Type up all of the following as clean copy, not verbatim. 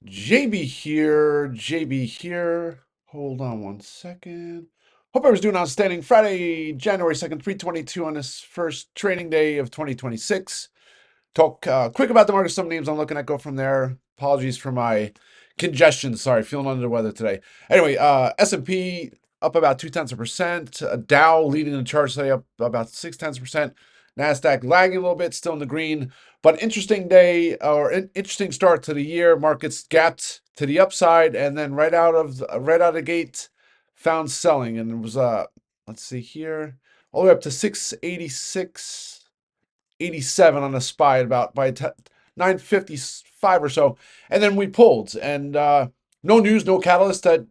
JB here. JB here. Hold on one second. Hope everyone's doing outstanding. Friday, January 2nd, 322 on this first trading day of 2026. Talk quick about the market, some names I'm looking at, go from there. Apologies for my congestion. Sorry, feeling under the weather today. Anyway, S&P up about 0.2%. Dow leading the charge today up about 0.6%. NASDAQ lagging a little bit, still in the green. But interesting day or interesting start to the year. Markets gapped to the upside, and then right out of the gate, found selling, and it was let's see here, all the way up to 686.87 on the SPY at about by 9:55 or so, and then we pulled, and no news, no catalyst that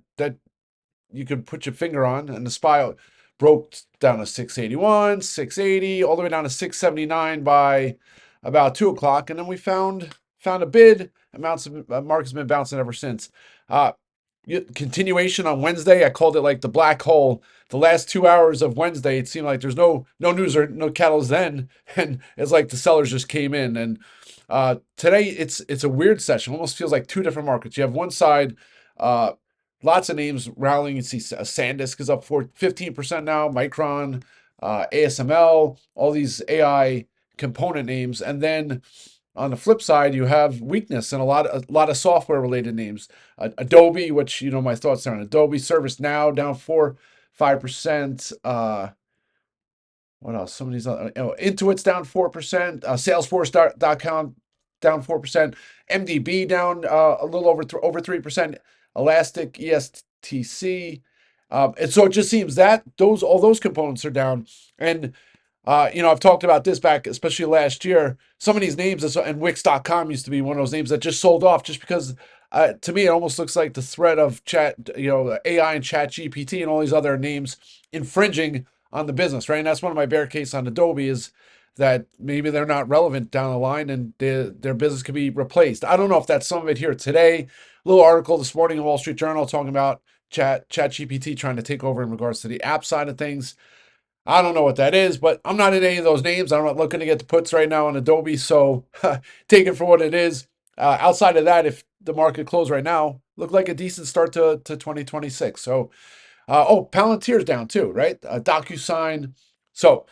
you could put your finger on, and the SPY broke down to 681, 680, all the way down to 679 by about 2 o'clock, and then we found a bid. Amounts of market's been bouncing ever since. Uh, Continuation on Wednesday. I called it like the black hole. The last 2 hours of Wednesday, it seemed like there's no news or no catalyst then, and it's like the sellers just came in. And today it's a weird session. Almost feels like two different markets. You have one side, uh, lots of names rallying. You see SanDisk is up 15% now. Micron, ASML, all these AI component names, and then on the flip side, you have weakness in a lot of software related names. Adobe, which you know my thoughts are on Adobe. ServiceNow down 5%. What else? Some of these Intuit's down 4%. Salesforce.com down 4%. MDB down a little over 3%. Elastic, ESTC. And so it just seems that all those components are down. And I've talked about this back, especially last year. Some of these names, and Wix.com used to be one of those names that just sold off just because, to me, it almost looks like the threat of AI and Chat GPT and all these other names infringing on the business, right? And that's one of my bear case on Adobe is that maybe they're not relevant down the line and their business could be replaced. I don't know if that's some of it here today. A little article this morning in Wall Street Journal talking about Chat GPT trying to take over in regards to the app side of things. I don't know what that is, but I'm not in any of those names. I'm not looking to get the puts right now on Adobe, so take it for what it is. Outside of that, if the market closed right now, looked like a decent start to 2026. So, Palantir's down too, right? DocuSign. So,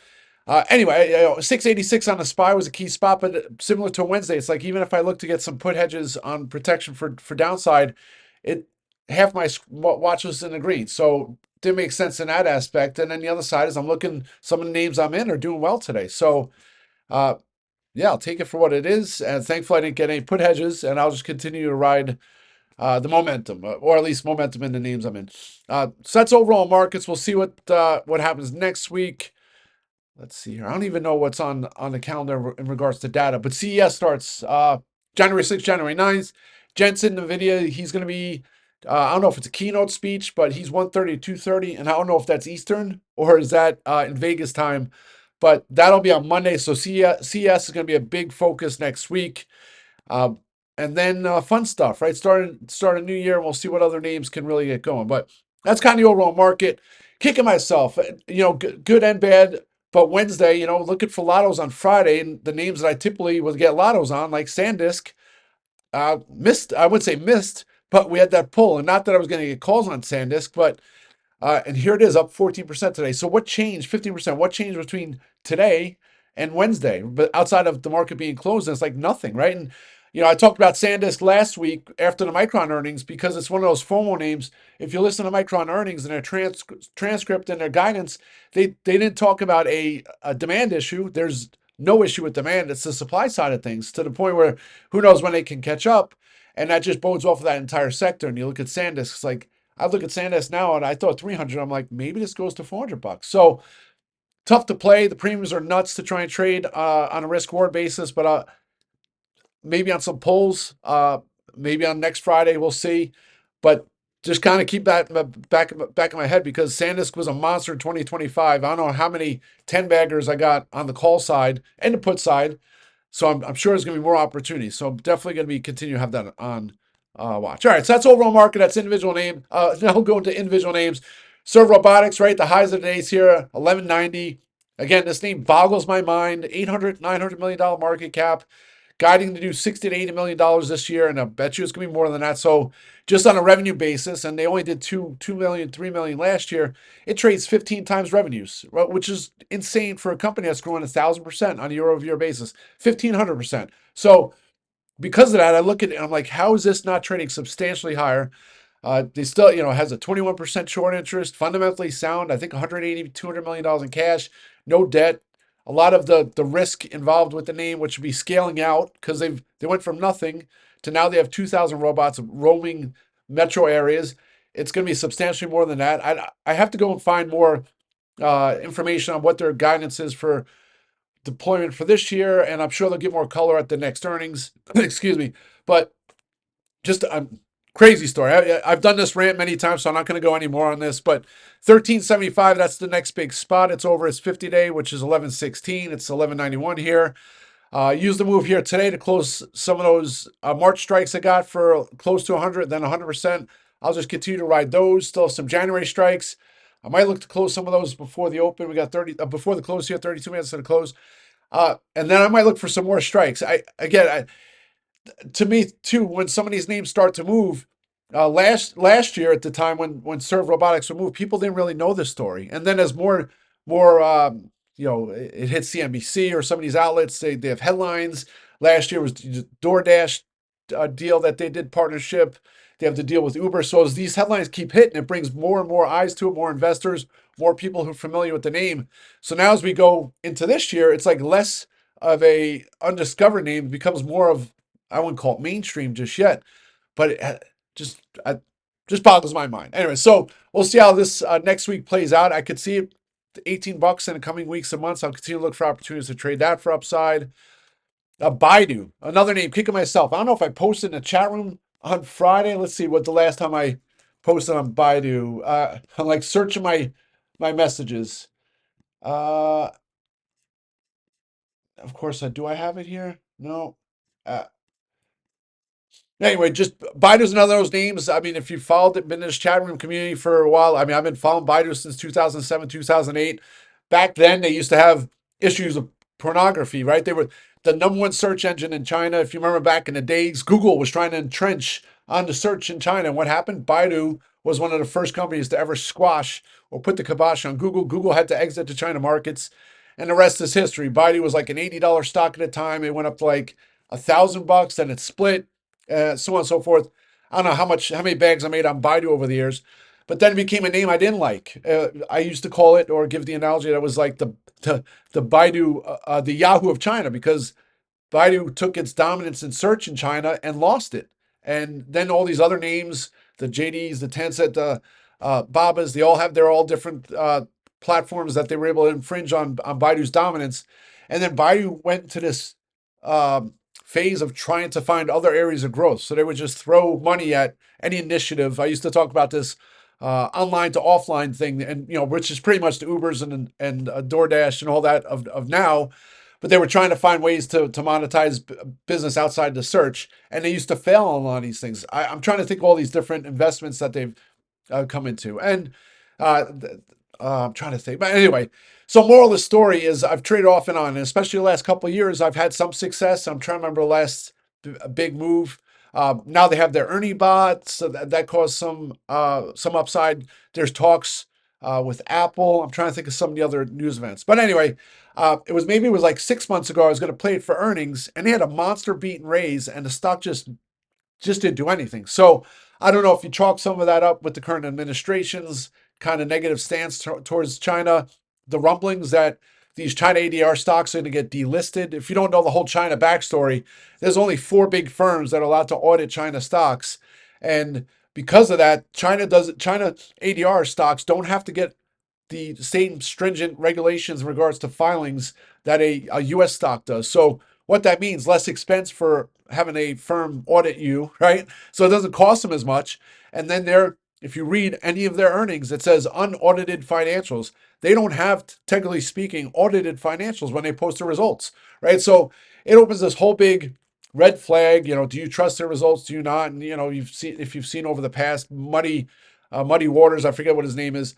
anyway, 686 on the SPY was a key spot, but similar to Wednesday, it's like even if I look to get some put hedges on protection for downside, it half my watch was in the green. So didn't make sense in that aspect. And then the other side is I'm looking, some of the names I'm in are doing well today. So uh yeah, I'll take it for what it is. And thankfully I didn't get any put hedges, and I'll just continue to ride the momentum, or at least momentum in the names I'm in. So that's overall markets. We'll see what happens next week. Let's see here. I don't even know what's on the calendar in regards to data, but CES starts January 6th, January 9th. Jensen, NVIDIA, he's going to be, I don't know if it's a keynote speech, but he's 1:30 to 2:30, and I don't know if that's Eastern or is that in Vegas time, but that'll be on Monday. So CES is going to be a big focus next week. Um, and then fun stuff, right? Start a new year, and we'll see what other names can really get going. But that's kind of the overall market. Kicking myself, good and bad. But Wednesday, looking for lottos on Friday, and the names that I typically would get lottos on, like SanDisk, missed. I would say missed, but we had that pull, and not that I was going to get calls on SanDisk, but and here it is up 14% today. So what changed? 15%. What changed between today and Wednesday? But outside of the market being closed, it's like nothing, right? And I talked about SanDisk last week after the Micron earnings because it's one of those FOMO names. If you listen to Micron earnings and their transcript and their guidance, they didn't talk about a demand issue. There's no issue with demand. It's the supply side of things, to the point where who knows when they can catch up. And that just bodes well for that entire sector. And you look at SanDisk, it's like, I look at SanDisk now and I thought 300. I'm like, maybe this goes to $400. So tough to play. The premiums are nuts to try and trade on a risk reward basis, but maybe on some polls, maybe on next Friday, we'll see. But just kind of keep that in the back of my head, because SanDisk was a monster in 2025. I don't know how many 10 baggers I got on the call side and the put side. So I'm sure there's going to be more opportunities. So I'm definitely going to be continue to have that on watch. All right, so that's overall market. That's individual name. Now we'll go into individual names. Serve Robotics, right? The highs of the days here, 1190. Again, this name boggles my mind. $800, $900 million market cap. guiding to do $60 to $80 million this year, and I bet you it's going to be more than that. So just on a revenue basis, and they only did 2 million, 3 million last year, it trades 15 times revenues, which is insane for a company that's growing 1,000% on a year-over-year basis, 1,500%. So because of that, I look at it and I'm like, how is this not trading substantially higher? They still, has a 21% short interest, fundamentally sound. I think 180, $200 million in cash, no debt. A lot of the risk involved with the name, which would be scaling out because they went from nothing to now they have 2,000 robots roaming metro areas. It's going to be substantially more than that. I have to go and find more information on what their guidance is for deployment for this year, and I'm sure they'll get more color at the next earnings. Excuse me, but just a crazy story. I've done this rant many times, so I'm not going to go any more on this. But 1375, that's the next big spot. It's over its 50-day, which is 1116. It's 1191 here. Use the move here today to close some of those March strikes I got for close to 100, then 100%. I'll just continue to ride those. Still have some January strikes. I might look to close some of those before the open. We got 30 before the close here, 32 minutes to the close. And then I might look for some more strikes. To me too, when some of these names start to move, last year at the time when SERV Robotics would move, people didn't really know this story. And then as more it hits CNBC or some of these outlets, they have headlines. Last year was the DoorDash deal that they did partnership. They have the deal with Uber. So as these headlines keep hitting, it brings more and more eyes to it, more investors, more people who are familiar with the name. So now as we go into this year, it's like less of a undiscovered name, becomes more of, I wouldn't call it mainstream just yet, but just boggles my mind. Anyway, so we'll see how this next week plays out. I could see it $18 in the coming weeks and months. I'll continue to look for opportunities to trade that for upside. BuyDoo, another name, kicking myself. I don't know if I posted in the chat room on Friday. Let's see what the last time I posted on BuyDoo. I'm like searching my messages. Of course, do I have it here? No. Anyway, just BuyDoo's another of those names. I mean, if you followed it, been in this chat room community for a while, I mean, I've been following BuyDoo since 2007, 2008. Back then, they used to have issues of pornography, right? They were the number one search engine in China. If you remember back in the days, Google was trying to entrench on the search in China. And what happened? BuyDoo was one of the first companies to ever squash or put the kibosh on Google. Google had to exit the China markets, and the rest is history. BuyDoo was like an $80 stock at a time. It went up to like $1,000, then it split, so on and so forth. I don't know how many bags I made on BuyDoo over the years, but then it became a name I didn't like. I used to call it, or give the analogy that was like the BuyDoo, the Yahoo of China, because BuyDoo took its dominance in search in China and lost it. And then all these other names, the JDs, the Tencent, the Babas, they all have their all different platforms that they were able to infringe on BuyDoo's dominance. And then BuyDoo went to this phase of trying to find other areas of growth. So they would just throw money at any initiative. I used to talk about this online to offline thing, and which is pretty much the Ubers and DoorDash and all that of now. But they were trying to find ways to monetize business outside the search, and they used to fail on a lot of these things. I'm trying to think of all these different investments that they've come into, and I'm trying to think. But anyway, so moral of the story is I've traded off and on, and especially the last couple of years, I've had some success. I'm trying to remember the last big move. Now they have their Ernie bot, so that caused some upside. There's talks with Apple. I'm trying to think of some of the other news events. But anyway, it was like 6 months ago. I was going to play it for earnings, and they had a monster beat and raise, and the stock just didn't do anything. So I don't know if you chalk some of that up with the current administration's kind of negative stance towards China, the rumblings that these China ADR stocks are going to get delisted. If you don't know the whole China backstory, there's only 4 big firms that are allowed to audit China stocks. And because of that, China ADR stocks don't have to get the same stringent regulations in regards to filings that a U.S. stock does. So what that means, less expense for having a firm audit you, right? So it doesn't cost them as much. And then if you read any of their earnings, it says unaudited financials. They don't have, technically speaking, audited financials when they post the results, right? So it opens this whole big red flag. Do you trust their results? Do you not? And if you've seen over the past Muddy Waters, I forget what his name is.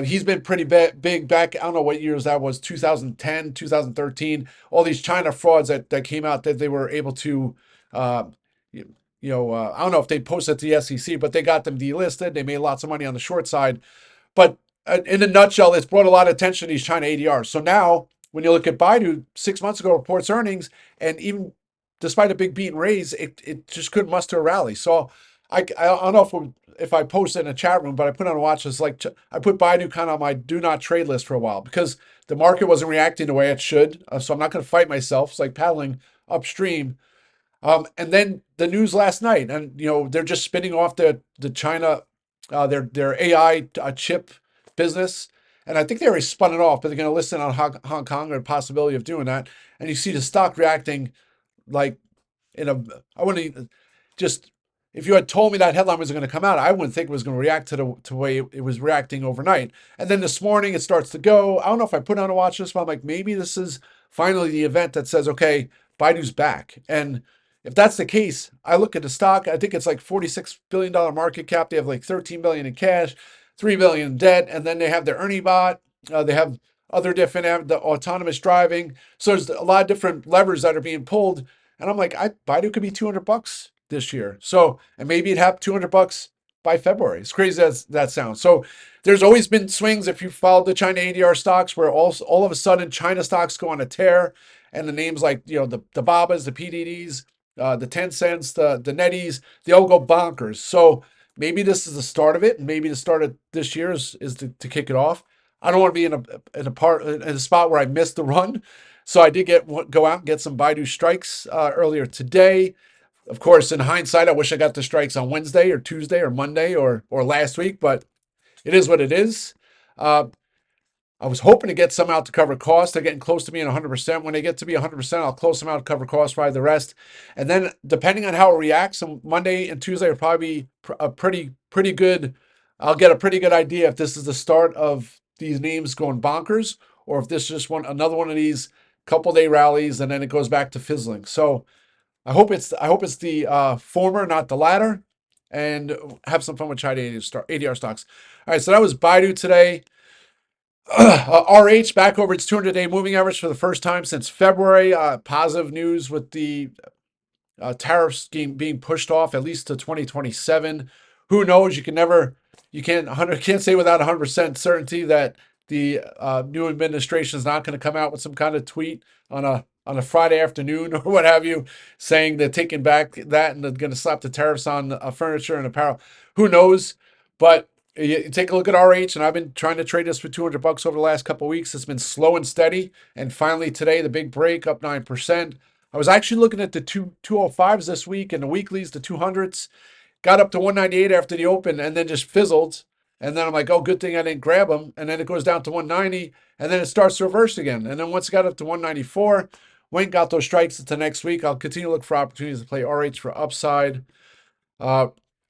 He's been pretty big back. I don't know what years that was, 2010, 2013. All these China frauds that came out that they were able to, uh, I don't know if they posted to the SEC, but they got them delisted. They made lots of money on the short side. But in a nutshell, it's brought a lot of attention to these China ADRs. So now, when you look at BuyDoo, 6 months ago reports earnings, and even despite a big beat and raise, it just couldn't muster a rally. So I don't know if I posted in a chat room, but I put on a watch list. Like I put BuyDoo kind of on my do not trade list for a while because the market wasn't reacting the way it should. So I'm not going to fight myself. It's like paddling upstream. And then the news last night, and they're just spinning off the China, their AI chip business, and I think they already spun it off, but they're going to list it on Hong Kong or the possibility of doing that. And you see the stock reacting like in a, I wouldn't just if you had told me that headline was going to come out, I wouldn't think it was going to react to the way it was reacting overnight. And then this morning it starts to go. I don't know if I put on a watch list, but I'm like, maybe this is finally the event that says, okay, BuyDoo's back. And if that's the case, I look at the stock. I think it's like $46 billion market cap. They have like 13 billion in cash, 3 billion in debt, and then they have their earning bot. They have other different the autonomous driving. So there's a lot of different levers that are being pulled. And I'm like, BuyDoo could be $200 this year. So, and maybe it'd have $200 by February. As crazy as that sounds. So there's always been swings if you followed the China ADR stocks where all of a sudden China stocks go on a tear, and the names like the Babas, the PDDs, the Tencents, the Netties, they all go bonkers. So maybe this is the start of it, and maybe the start of this year is to kick it off. I don't want to be in a spot where I missed the run. So I did go out and get some BuyDoo strikes earlier today. Of course, in hindsight, I wish I got the strikes on Wednesday or Tuesday or Monday or last week, but it is what it is. Uh, I was hoping to get some out to cover costs. They're getting close to being 100%. When they get to be 100%, I'll close them out to cover costs, probably the rest. And then depending on how it reacts, on Monday and Tuesday will probably be a pretty good. I'll get a pretty good idea if this is the start of these names going bonkers, or if this is just another one of these couple day rallies and then it goes back to fizzling. So I hope it's the former, not the latter, and have some fun with China ADR stocks. All right, so that was BuyDoo today. RH back over its 200-day moving average for the first time since February. Positive news with the tariffs being pushed off at least to 2027. Who knows? You can't say without 100% certainty that the new administration is not going to come out with some kind of tweet on a Friday afternoon or what have you, saying they're taking back that and they're going to slap the tariffs on furniture and apparel. Who knows? But you take a look at RH, and I've been trying to trade this for $200 over the last couple of weeks. It's been slow and steady, and finally today the big break up 9%. I was actually looking at the 205s this week and the weeklies, the 200s. Got up to 198 after the open and then just fizzled. And then I'm like, oh, good thing I didn't grab them. And then it goes down to 190, and then it starts to reverse again. And then once it got up to 194, went got those strikes into next week. I'll continue to look for opportunities to play RH for upside.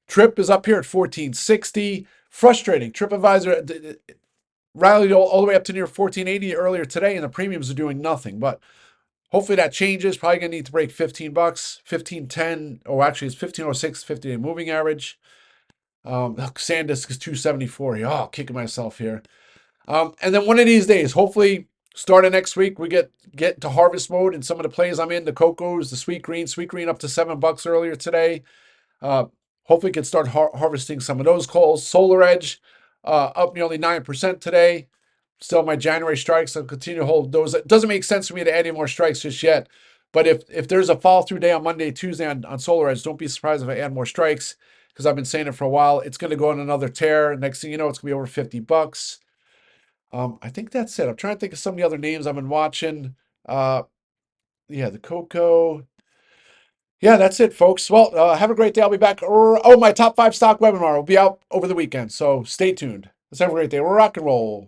Trip is up here at 1460. Frustrating. TripAdvisor rallied all the way up to near 1480 earlier today, and the premiums are doing nothing. But hopefully that changes. Probably going to need to break $15, 1510. Oh, actually, it's 1506, 50-day moving average. SanDisk is 274. Oh, kicking myself here. And then one of these days, hopefully, starting next week, we get to harvest mode in some of the plays I'm in. The Cocos, the Sweet Green up to $7 earlier today. Hopefully, can start harvesting some of those calls. Solar Edge up nearly 9% today. Still my January strikes. I'll continue to hold those. It doesn't make sense for me to add any more strikes just yet. But if there's a fall through day on Monday, Tuesday on Solar Edge, don't be surprised if I add more strikes, because I've been saying it for a while. It's going to go on another tear. Next thing you know, it's going to be over $50. I think that's it. I'm trying to think of some of the other names I've been watching. The Coco. Yeah, that's it, folks. Well, have a great day. I'll be back. Oh, my top 5 stock webinar will be out over the weekend, so stay tuned. Let's have a great day. Rock and roll.